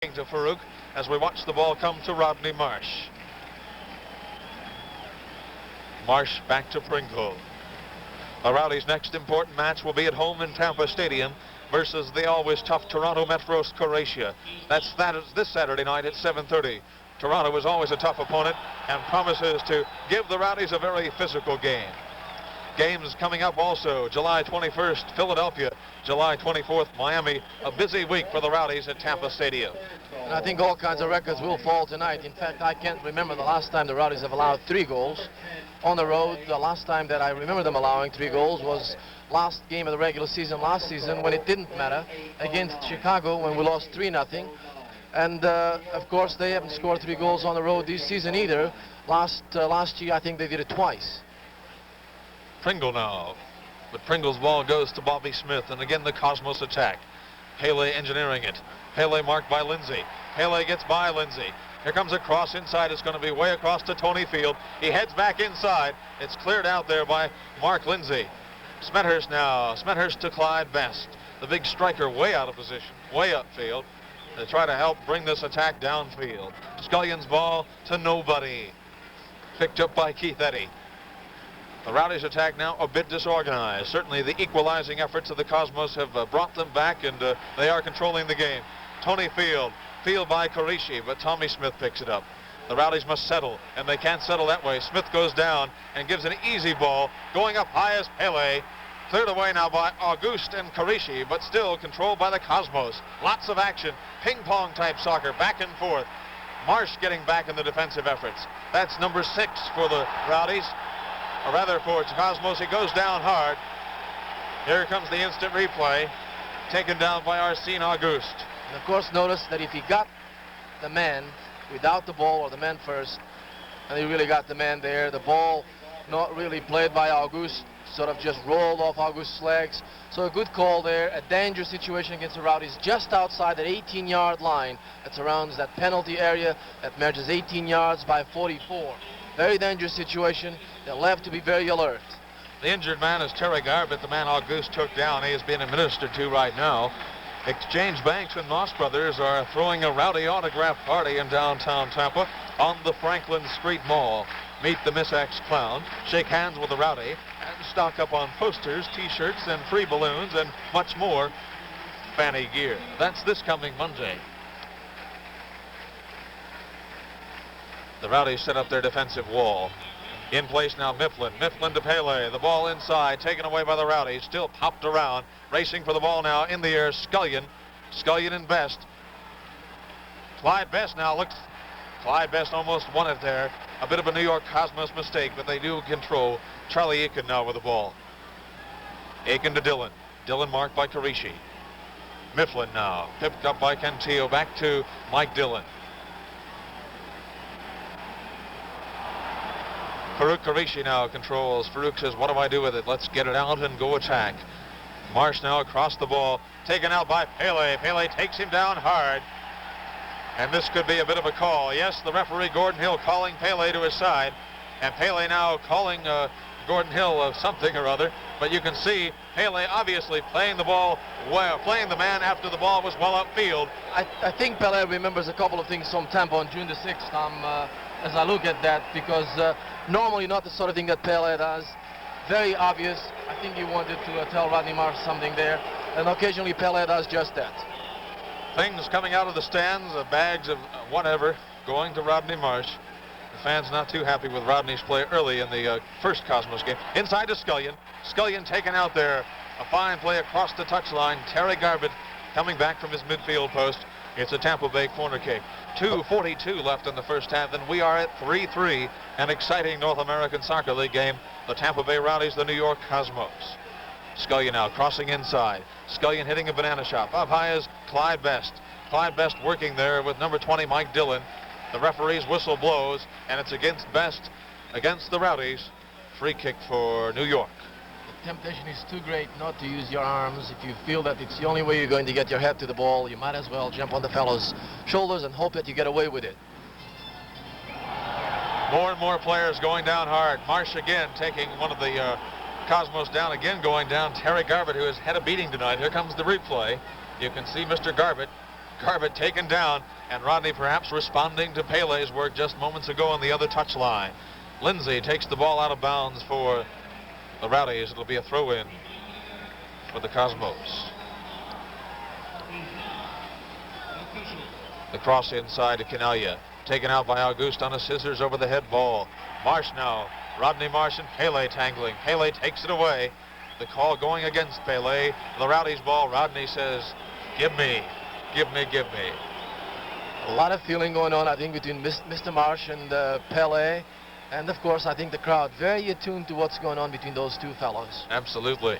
to Farouk as we watch the ball come to Rodney Marsh. Marsh back to Pringle. The Rowdies' next important match will be at home in Tampa Stadium versus the always tough Toronto Metros Croatia. That's this Saturday night at 7:30. Toronto is always a tough opponent and promises to give the Rowdies a very physical game. Games coming up also, July 21st, Philadelphia, July 24th, Miami. A busy week for the Rowdies at Tampa Stadium. And I think all kinds of records will fall tonight. In fact, I can't remember the last time the Rowdies have allowed 3 goals on the road. The last time that I remember them allowing 3 goals was last game of the regular season last season, when it didn't matter, against Chicago, when we lost 3-0. And of course, they haven't scored 3 goals on the road this season either. Last year, I think they did it twice. Pringle now, but Pringle's ball goes to Bobby Smith, and again the Cosmos attack. Pele engineering it. Pele marked by Lindsay. Pele gets by Lindsay. Here comes a cross inside. It's going to be way across to Tony Field. He heads back inside. It's cleared out there by Mark Lindsay. Smethurst now. Smethurst to Clyde Best. The big striker way out of position, way upfield. They try to help bring this attack downfield. Scullion's ball to nobody. Picked up by Keith Eddy. The Rowdies' attack now a bit disorganized. Certainly the equalizing efforts of the Cosmos have brought them back, and they are controlling the game. Tony Field. Field by Karishi, but Tommy Smith picks it up. The Rowdies must settle, and they can't settle that way. Smith goes down and gives an easy ball. Going up high as Pele. Cleared away now by Auguste and Karishi, but still controlled by the Cosmos. Lots of action. Ping-pong type soccer, back and forth. Marsh getting back in the defensive efforts. That's number 6 for the Rowdies. Or rather for Cosmos. He goes down hard. Here comes the instant replay, taken down by Arsene Auguste. And of course, notice that if he got the man without the ball, or the man first, and he really got the man there, the ball not really played by Auguste, sort of just rolled off Auguste's legs. So a good call there. A dangerous situation against the Rowdies just outside that 18-yard line that surrounds that penalty area that measures 18 yards by 44. Very dangerous situation. They'll have to be very alert. The injured man is Terry Garbett, the man Auguste took down. He is being administered to right now. Exchange Banks and Moss Brothers are throwing a Rowdy autograph party in downtown Tampa on the Franklin Street Mall. Meet the Miss X Clown, shake hands with the Rowdy, and stock up on posters, t-shirts, and free balloons, and much more fanny gear. That's this coming Monday. The Rowdies set up their defensive wall. In place now, Mifflin. Mifflin to Pele. The ball inside, taken away by the Rowdies. Still popped around. Racing for the ball now in the air, Scullion. Scullion and Best. Clyde Best now looks. Clyde Best almost won it there. A bit of a New York Cosmos mistake, but they do control. Charlie Aiken now with the ball. Aiken to Dillon. Dillon marked by Karishi. Mifflin now, picked up by Cantillo. Back to Mike Dillon. Farouk Karishi now controls. Farouk says, what do I do with it? Let's get it out and go attack. Marsh now across the ball. Taken out by Pele. Pele takes him down hard. And this could be a bit of a call. Yes, the referee Gordon Hill calling Pele to his side. And Pele now calling Gordon Hill something or other. But you can see Pele obviously playing the ball well, playing the man after the ball was well upfield. I think Pele remembers a couple of things from Tampa on June the 6th. As I look at that, because normally not the sort of thing that Pele does. Very obvious. I think he wanted to tell Rodney Marsh something there, and occasionally Pele does just that. Things coming out of the stands, bags of whatever going to Rodney Marsh. The fans not too happy with Rodney's play early in the first Cosmos game. Inside to Scullion. Scullion taken out there. A fine play across the touchline. Terry Garbett coming back from his midfield post. It's a Tampa Bay corner kick. 2:42 left in the first half, and we are at 3-3. An exciting North American Soccer League game. The Tampa Bay Rowdies, the New York Cosmos. Scullion now crossing inside. Scullion hitting a banana shot. Up high is Clyde Best. Clyde Best working there with number 20, Mike Dillon. The referee's whistle blows, and it's against Best, against the Rowdies. Free kick for New York. Temptation is too great not to use your arms. If you feel that it's the only way you're going to get your head to the ball, you might as well jump on the fellow's shoulders and hope that you get away with it. More and more players going down hard. Marsh again taking one of the Cosmos down, again going down. Terry Garbett, who has had a beating tonight. Here comes the replay. You can see Mr. Garbett Garbett taken down, and Rodney perhaps responding to Pele's work just moments ago on the other touchline. Lindsay takes the ball out of bounds for the Rowdies. It'll be a throw-in for the Cosmos. The cross inside to Canalia. Taken out by Auguste on a scissors over the head ball. Marsh now. Rodney Marsh and Pele tangling. Pele takes it away. The call going against Pele. The Rowdies ball. Rodney says, give me, give me, give me. A lot of feeling going on, I think, between Mr. Marsh and Pele. And, of course, I think the crowd very attuned to what's going on between those two fellows. Absolutely.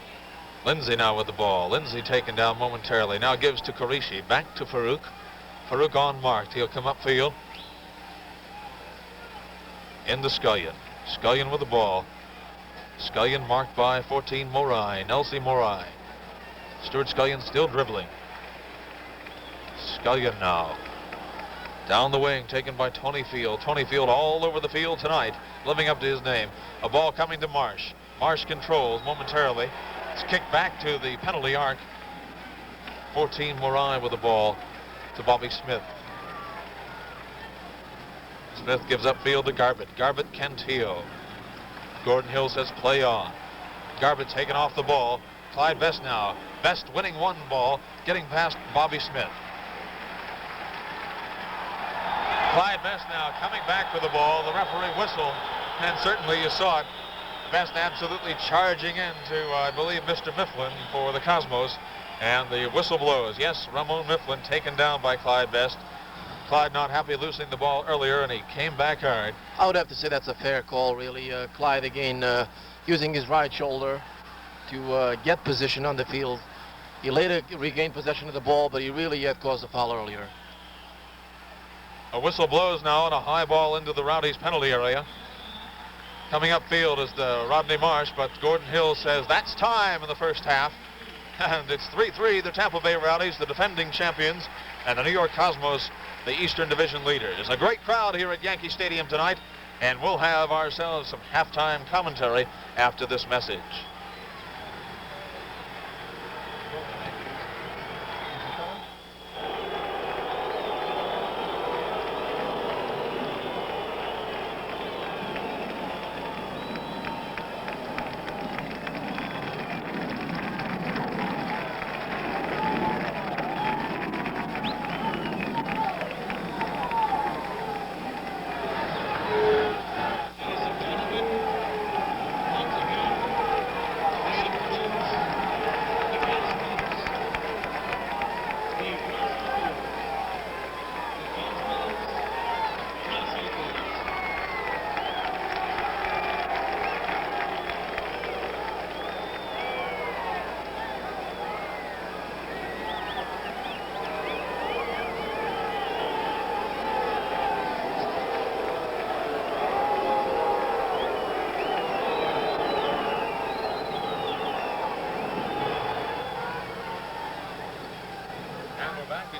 Lindsay now with the ball. Lindsay taken down momentarily. Now gives to Qureshi. Back to Farouk. Farouk unmarked. He'll come upfield. Into Scullion. Scullion with the ball. Scullion marked by 14 Morai. Nelsie Morai. Stuart Scullion still dribbling. Scullion now. Down the wing, taken by Tony Field. Tony Field all over the field tonight, living up to his name. A ball coming to Marsh. Marsh controls momentarily. It's kicked back to the penalty arc. 14 Morai with the ball to Bobby Smith. Smith gives up field to Garbett. Garbett Cantillo. Gordon Hill says play on. Garbett taken off the ball. Clyde Best now. Best winning one ball, getting past Bobby Smith. Clyde Best now coming back for the ball. The referee whistled, and certainly you saw it. Best absolutely charging into, I believe, Mr. Mifflin for the Cosmos, and the whistle blows. Yes, Ramon Mifflin taken down by Clyde Best. Clyde not happy losing the ball earlier, and he came back hard. I would have to say that's a fair call, really. Clyde again using his right shoulder to get position on the field. He later regained possession of the ball, but he really had caused a foul earlier. A whistle blows now, and a high ball into the Rowdies penalty area. Coming upfield is the Rodney Marsh, but Gordon Hill says that's time in the first half. And it's 3-3, the Tampa Bay Rowdies, the defending champions, and the New York Cosmos, the Eastern Division leaders. A great crowd here at Yankee Stadium tonight, and we'll have ourselves some halftime commentary after this message.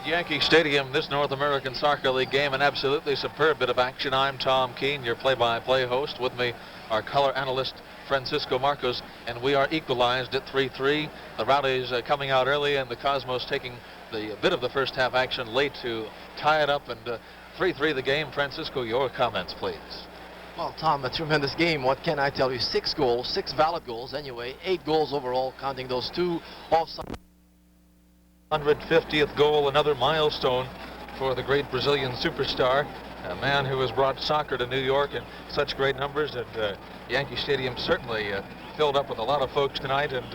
Yankee Stadium, this North American Soccer League game, an absolutely superb bit of action. I'm Tom Keene, your play-by-play host. With me, our color analyst, Francisco Marcos, and we are equalized at 3-3. The Rowdies coming out early, and the Cosmos taking the bit of the first half action late to tie it up, and 3-3 the game. Francisco, your comments, please. Well, Tom, a tremendous game. What can I tell you? 6 goals, 6 valid goals anyway, 8 goals overall, counting those 2 offside. 150th goal, another milestone for the great Brazilian superstar, a man who has brought soccer to New York in such great numbers, and Yankee Stadium certainly filled up with a lot of folks tonight, and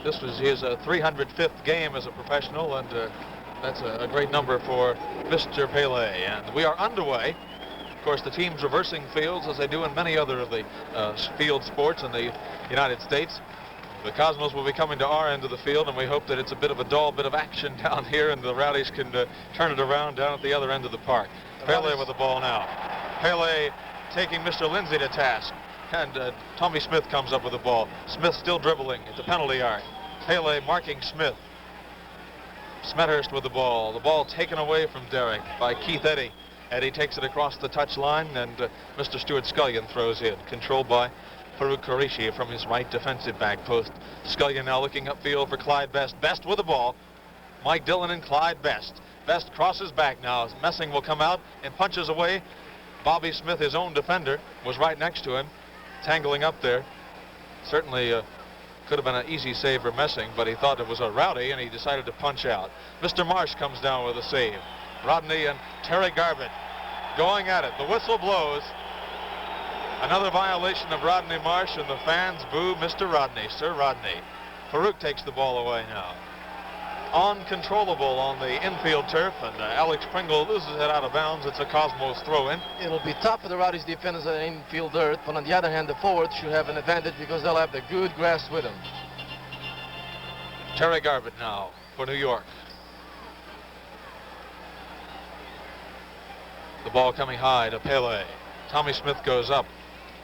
this was his 305th game as a professional, and that's a great number for Mr. Pele. And we are underway. Of course, the team's reversing fields as they do in many other of the field sports in the United States. The Cosmos will be coming to our end of the field, and we hope that it's a bit of a dull bit of action down here, and the Rowdies can turn it around down at the other end of the park. Pele with the ball now. Pele taking Mr. Lindsay to task, and Tommy Smith comes up with the ball. Smith still dribbling at the penalty arc. Pele marking Smith. Smethurst with the ball. The ball taken away from Derek by Keith Eddy. Eddy takes it across the touch line, and Mr. Stuart Scullion throws in. Controlled by Farouk Qureshi from his right defensive back post. Scullion now looking upfield for Clyde Best. Best with the ball. Mike Dillon and Clyde Best. Best crosses back now as Messing will come out and punches away. Bobby Smith, his own defender, was right next to him, tangling up there. Certainly could have been an easy save for Messing, but he thought it was a Rowdy and he decided to punch out. Mr. Marsh comes down with a save. Rodney and Terry Garbutt going at it. The whistle blows. Another violation of Rodney Marsh, and the fans boo Mr. Rodney, Sir Rodney. Farouk takes the ball away now. Uncontrollable on the infield turf, and Alex Pringle loses it out of bounds. It's a Cosmos throw-in. It'll be tough for the Rowdies defenders on infield dirt, but on the other hand, the forwards should have an advantage because they'll have the good grass with them. Terry Garbutt now for New York. The ball coming high to Pele. Tommy Smith goes up.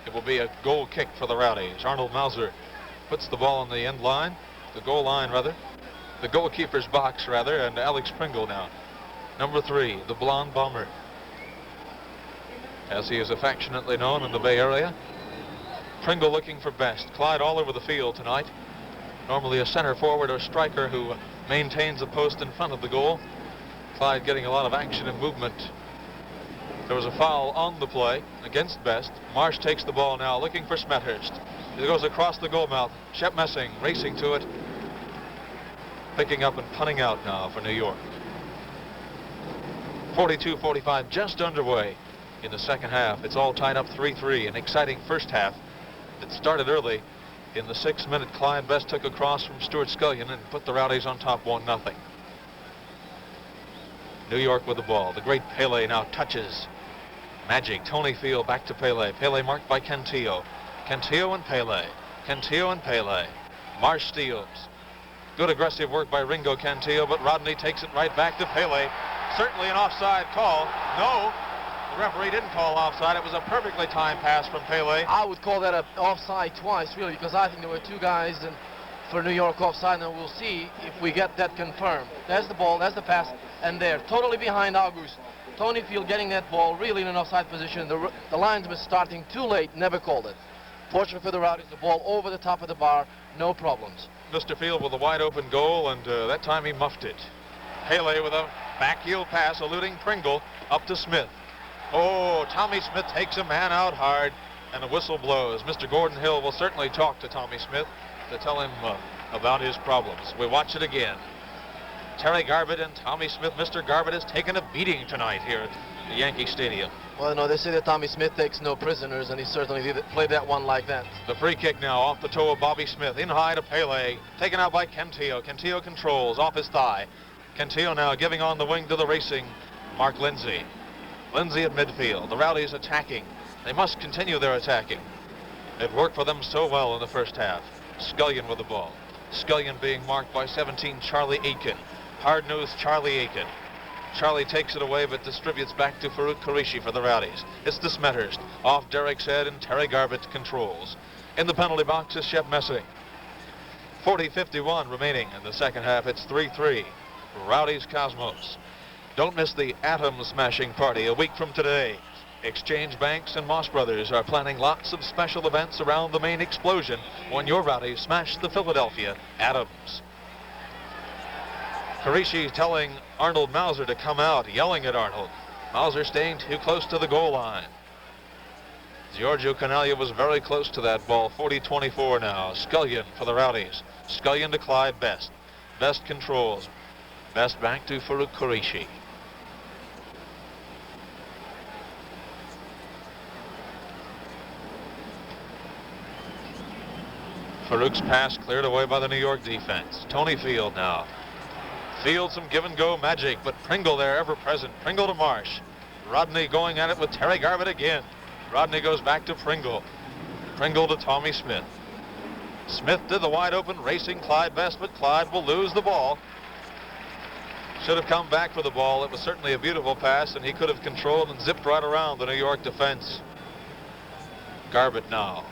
It will be a goal kick for the Rowdies. Arnold Mauser puts the ball on the end line, the goal line rather, the goalkeeper's box rather, and Alex Pringle now. Number 3, the blonde bomber, as he is affectionately known in the Bay Area. Pringle looking for Best. Clyde all over the field tonight. Normally a center forward or striker who maintains a post in front of the goal. Clyde getting a lot of action and movement. There was a foul on the play against Best. Marsh takes the ball now, looking for Smethurst. It goes across the goal mouth. Shep Messing racing to it. Picking up and punting out now for New York. 42-45 just underway in the second half. It's all tied up 3-3. An exciting first half that started early. In the 6th minute, Clyde Best took a cross from Stuart Scullion and put the Rowdies on top 1-0. New York with the ball. The great Pele now touches. Magic. Tony Field back to Pele. Pele marked by Cantillo. Cantillo and Pele. Cantillo and Pele. Marsh steals. Good aggressive work by Ringo Cantillo, but Rodney takes it right back to Pele. Certainly an offside call. No, the referee didn't call offside. It was a perfectly timed pass from Pele. I would call that an offside twice, really, because I think there were 2 guys for New York offside, and we'll see if we get that confirmed. There's the ball, there's the pass, and they're totally behind August. Tony Field getting that ball really in an offside position. The linesman starting too late, never called it. Fortunately for the Rowdies, the ball over the top of the bar, no problems. Mr. Field with a wide open goal, and that time he muffed it. Pele with a backheel pass, eluding Pringle, up to Smith. Oh, Tommy Smith takes a man out hard, and a whistle blows. Mr. Gordon Hill will certainly talk to Tommy Smith to tell him about his problems. We watch it again. Terry Garbutt and Tommy Smith. Mr. Garbutt has taken a beating tonight here at the Yankee Stadium. Well, no, they say that Tommy Smith takes no prisoners, and he certainly played that one like that. The free kick now off the toe of Bobby Smith. In high to Pele. Taken out by Cantillo. Cantillo controls off his thigh. Cantillo now giving on the wing to the racing Mark Lindsay. Lindsay at midfield. The Rowdies attacking. They must continue their attacking. It worked for them so well in the first half. Scullion with the ball. Scullion being marked by 17, Charlie Aiken. Hard-nosed Charlie Aiken. Charlie takes it away but distributes back to Farouk Qureshi for the Rowdies. It's to Smethurst. Off Derek's head, and Terry Garbutt controls. In the penalty box is Shep Messing. 40-51 remaining in the second half. It's 3-3. Rowdies Cosmos. Don't miss the Atom Smashing Party a week from today. Exchange Banks and Moss Brothers are planning lots of special events around the main explosion when your Rowdies smash the Philadelphia Atoms. Qureshi telling Arnold Mauser to come out, yelling at Arnold. Mauser staying too close to the goal line. Giorgio Canaglia was very close to that ball. 40-24 now. Scullion for the Rowdies. Scullion to Clyde Best. Best controls. Best back to Farouk Qureshi. Farouk's pass cleared away by the New York defense. Tony Field now. Field some give and go magic, but Pringle there ever present. Pringle to Marsh. Rodney going at it with Terry Garbutt again. Rodney goes back to Pringle. Pringle to Tommy Smith. Smith to the wide open racing Clyde Best, but Clyde will lose the ball. Should have come back for the ball. It was certainly a beautiful pass, and he could have controlled and zipped right around the New York defense. Garbutt now.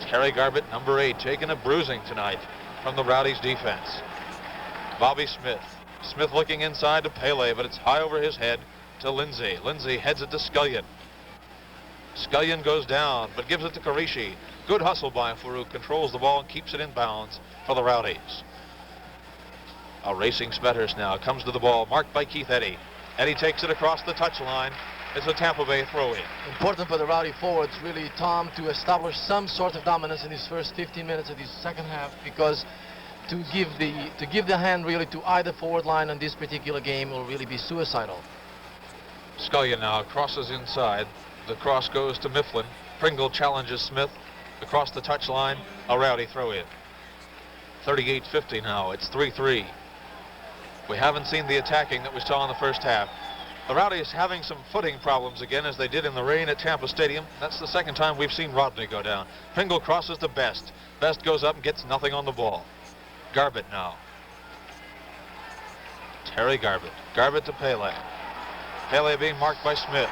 Terry Garbutt, number 8, taking a bruising tonight from the Rowdies defense. Bobby Smith. Smith looking inside to Pele, but it's high over his head to Lindsay. Lindsay heads it to Scullion. Scullion goes down, but gives it to Qureshi. Good hustle by Farouk, controls the ball and keeps it in bounds for the Rowdies. A racing Smethurst now comes to the ball, marked by Keith Eddy. Eddy takes it across the touchline. It's a Tampa Bay throw-in. Important for the Rowdy forwards, really, Tom, to establish some sort of dominance in these first 15 minutes of this second half, because to give the hand really to either forward line on this particular game will really be suicidal. Scullion now crosses inside. The cross goes to Mifflin. Pringle challenges Smith across the touchline. A Rowdy throw-in. 38-50 now. It's 3-3. We haven't seen the attacking that we saw in the first half. The Rowdies having some footing problems again, as they did in the rain at Tampa Stadium. That's the second time we've seen Rodney go down. Pringle crosses to Best. Best goes up and gets nothing on the ball. Garbett now. Terry Garbett. Garbett to Pele. Pele being marked by Smith.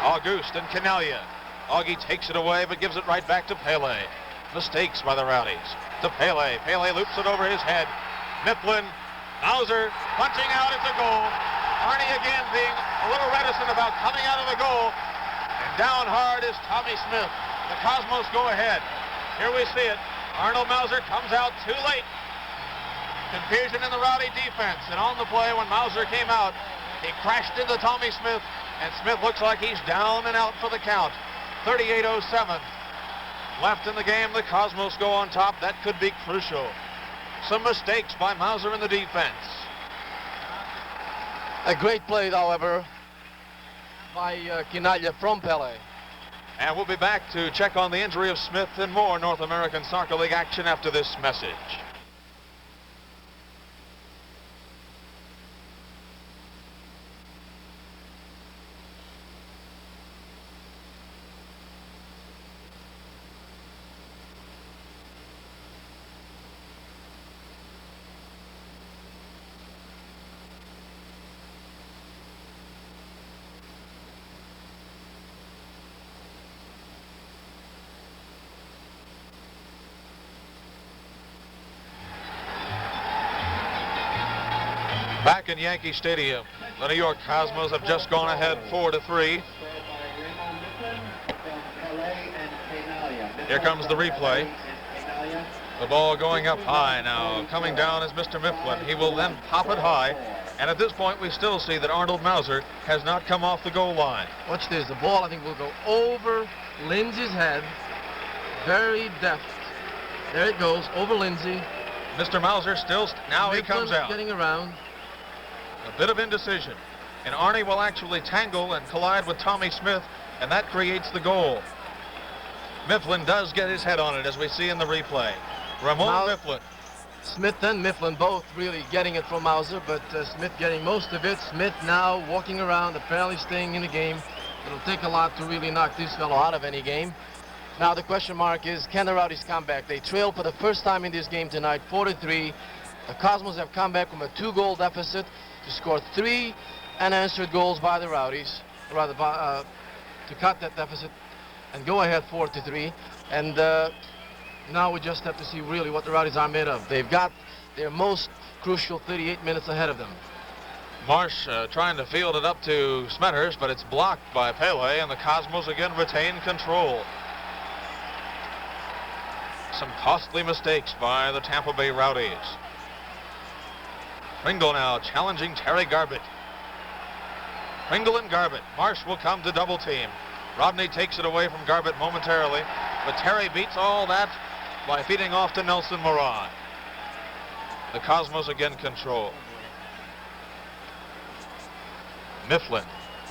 Auguste and Canalia. Augie takes it away but gives it right back to Pele. Mistakes by the Rowdies. To Pele. Pele loops it over his head. Mifflin. Mauser punching out. It's a goal. Arnie again being a little reticent about coming out of the goal. And down hard is Tommy Smith. The Cosmos go ahead. Here we see it. Arnold Mauser comes out too late. Confusion in the Rowdy defense. And on the play when Mauser came out, he crashed into Tommy Smith. And Smith looks like he's down and out for the count. 38:07 left in the game. The Cosmos go on top. That could be crucial. Some mistakes by Mauser in the defense. A great play, however, by Canalia from Pele. And we'll be back to check on the injury of Smith and more North American Soccer League action after this message. Back in Yankee Stadium, the New York Cosmos have just gone ahead 4-3. Here comes the replay. The ball going up high now. Coming down is Mr. Mifflin. He will then pop it high. And at this point, we still see that Arnold Mauser has not come off the goal line. Watch this. The ball, I think, will go over Lindsay's head. Very deft. There it goes, over Lindsay. Mr. Mauser still, now Mifflin he comes out. Getting around. A bit of indecision. And Arnie will actually tangle and collide with Tommy Smith, and that creates the goal. Mifflin does get his head on it, as we see in the replay. Ramon Mifflin. Smith and Mifflin both really getting it from Mauser, but Smith getting most of it. Smith now walking around, apparently staying in the game. It'll take a lot to really knock this fellow out of any game. Now the question mark is, can the Rowdies come back? They trail for the first time in this game tonight, 4-3. The Cosmos have come back from a 2-goal deficit to score 3 unanswered goals by the Rowdies, rather to cut that deficit and go ahead 4-3. And now we just have to see really what the Rowdies are made of. They've got their most crucial 38 minutes ahead of them. Marsh trying to field it up to Smethurst, but it's blocked by Pele, and the Cosmos again retain control. Some costly mistakes by the Tampa Bay Rowdies. Pringle now challenging Terry Garbett. Pringle and Garbett. Marsh will come to double team. Rodney takes it away from Garbett momentarily, but Terry beats all that by feeding off to Nelson Moran. The Cosmos again control. Mifflin,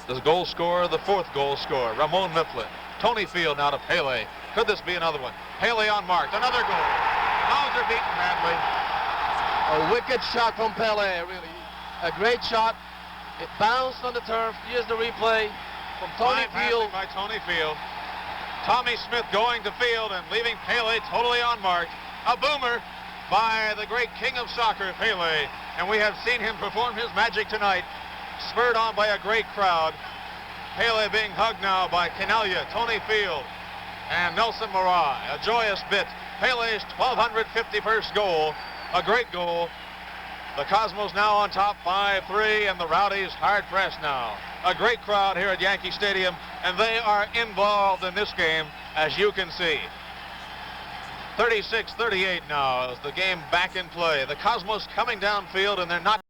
the goal scorer, the 4th goal scorer, Ramon Mifflin. Tony Field now to Pele. Could this be another one? Pele on mark, another goal. Mauser beaten badly. A wicked shot from Pele, really. A great shot. It bounced on the turf. Here's the replay from Tony Field. By Tony Field. Tommy Smith going to field and leaving Pele totally on mark. A boomer by the great king of soccer, Pele. And we have seen him perform his magic tonight, spurred on by a great crowd. Pele being hugged now by Canalia, Tony Field, and Nelson Moran. A joyous bit. Pele's 1,251st goal. A great goal. The Cosmos now on top 5-3, and the Rowdies hard pressed now. A great crowd here at Yankee Stadium, and they are involved in this game, as you can see. 36-38 now as the game back in play. The Cosmos coming downfield, and they're not